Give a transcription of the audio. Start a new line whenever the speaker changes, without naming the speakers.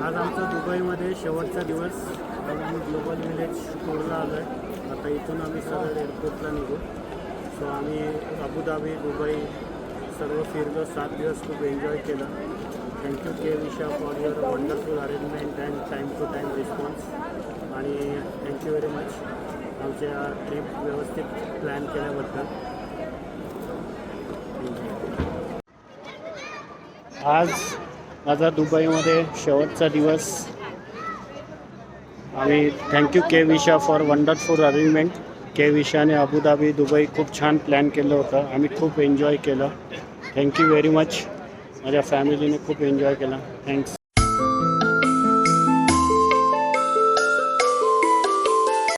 आज आमचा दुबईमध्ये शेवटचा दिवस. आज आम्ही ग्लोबल विलेज टूरला आलो आहे. आता इथून आम्ही सरळ एअरपोर्टला निघू. सो आम्ही अबुधाबी दुबई सर्व फिरलो. 7 दिवस खूप एन्जॉय केलं. थँक्यू के विशा for your wonderful arrangement and time to time response. आणि थँक्यू व्हेरी मच आमच्या ट्रिप व्यवस्थित प्लॅन केल्याबद्दल. आज माझा दुबईमध्ये शेवटचा दिवस. आम्ही थँक्यू के विशा फॉर वंडरफुल अरेंजमेंट. के विशाने अबुधाबी दुबई खूप छान प्लॅन केलं होतं. आम्ही खूप एन्जॉय केलं. Thank you very much. माझ्या फॅमिलीने खूप एन्जॉय केला. थँक्स.